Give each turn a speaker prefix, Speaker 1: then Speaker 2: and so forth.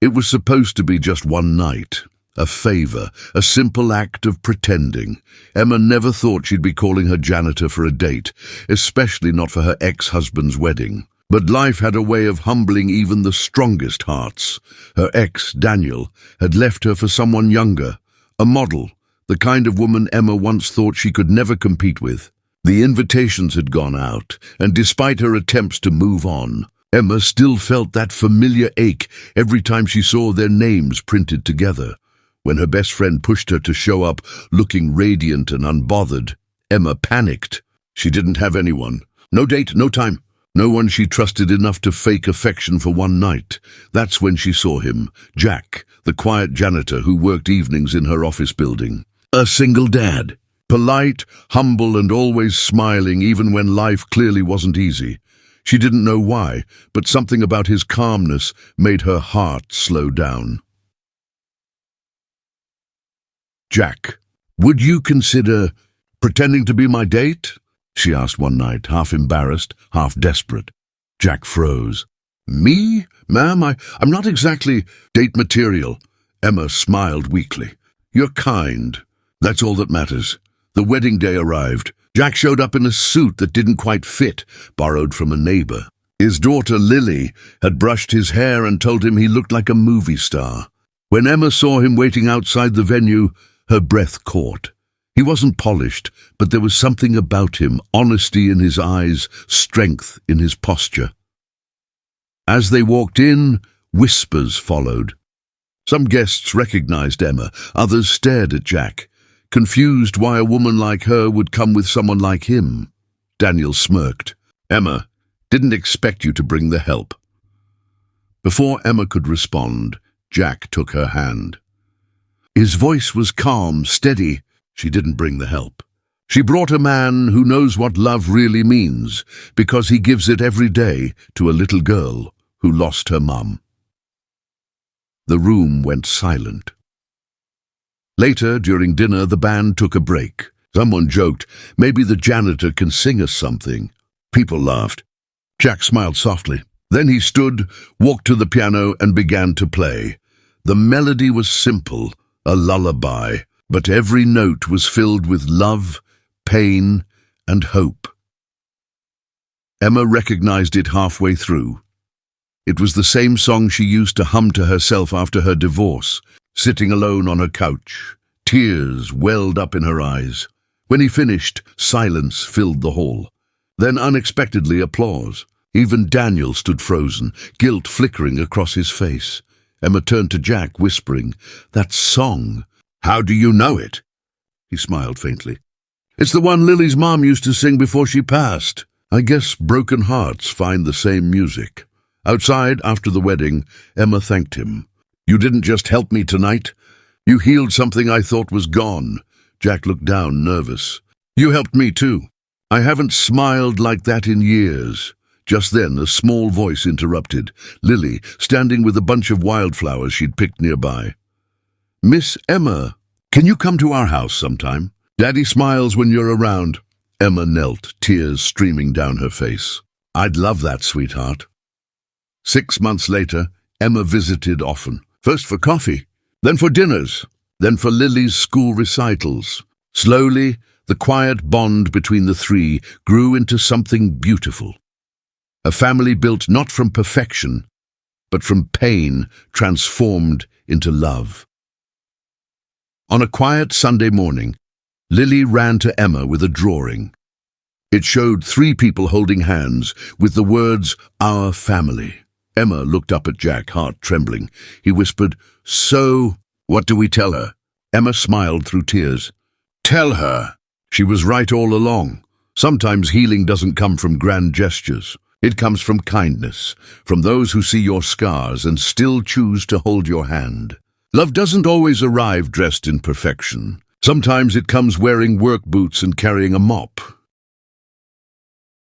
Speaker 1: It was supposed to be just one night, a favor, a simple act of pretending. Emma never thought she'd be calling her janitor for a date, especially not for her ex-husband's wedding. But life had a way of humbling even the strongest hearts. Her ex, Daniel, had left her for someone younger, a model, the kind of woman Emma once thought she could never compete with. The invitations had gone out, and despite her attempts to move on, Emma still felt that familiar ache every time she saw their names printed together. When her best friend pushed her to show up looking radiant and unbothered, Emma panicked. She didn't have anyone. No date, no time. No one she trusted enough to fake affection for one night. That's when she saw him, Jack, the quiet janitor who worked evenings in her office building. A single dad. Polite, humble, and always smiling even when life clearly wasn't easy. She didn't know why, but something about his calmness made her heart slow down. "Jack, would you consider pretending to be my date?" she asked one night, half embarrassed, half desperate. Jack froze. "Me? Ma'am, I'm not exactly date material." Emma smiled weakly. "You're kind. That's all that matters." The wedding day arrived. Jack showed up in a suit that didn't quite fit, borrowed from a neighbor. His daughter, Lily, had brushed his hair and told him he looked like a movie star. When Emma saw him waiting outside the venue, her breath caught. He wasn't polished, but there was something about him, honesty in his eyes, strength in his posture. As they walked in, whispers followed. Some guests recognized Emma, others stared at Jack, confused why a woman like her would come with someone like him. Daniel smirked. "Emma, didn't expect you to bring the help." Before Emma could respond, Jack took her hand. His voice was calm, steady. She didn't bring the help. She brought a man who knows what love really means, because he gives it every day to a little girl who lost her mum. The room went silent. Later, during dinner, the band took a break. Someone joked, "Maybe the janitor can sing us something." People laughed. Jack smiled softly. Then he stood, walked to the piano, and began to play. The melody was simple, a lullaby, but every note was filled with love, pain, and hope. Emma recognized it halfway through. It was the same song she used to hum to herself after her divorce, sitting alone on her couch. Tears welled up in her eyes. When he finished, silence filled the hall. Then unexpectedly applause. Even Daniel stood frozen, guilt flickering across his face. Emma turned to Jack, whispering, "That song. How do you know it?" He smiled faintly. "It's the one Lily's mom used to sing before she passed. I guess broken hearts find the same music." Outside, after the wedding, Emma thanked him. "You didn't just help me tonight. You healed something I thought was gone." Jack looked down, nervous. "You helped me too. I haven't smiled like that in years." Just then, a small voice interrupted. Lily, standing with a bunch of wildflowers she'd picked nearby. "Miss Emma, can you come to our house sometime? Daddy smiles when you're around." Emma knelt, tears streaming down her face. "I'd love that, sweetheart." 6 months later, Emma visited often. First for coffee, then for dinners, then for Lily's school recitals. Slowly, the quiet bond between the three grew into something beautiful. A family built not from perfection, but from pain transformed into love. On a quiet Sunday morning, Lily ran to Emma with a drawing. It showed 3 people holding hands with the words, "Our family." Emma looked up at Jack, heart trembling. He whispered, "So, what do we tell her?" Emma smiled through tears. "Tell her she was right all along. Sometimes healing doesn't come from grand gestures. It comes from kindness, from those who see your scars and still choose to hold your hand. Love doesn't always arrive dressed in perfection. Sometimes it comes wearing work boots and carrying a mop.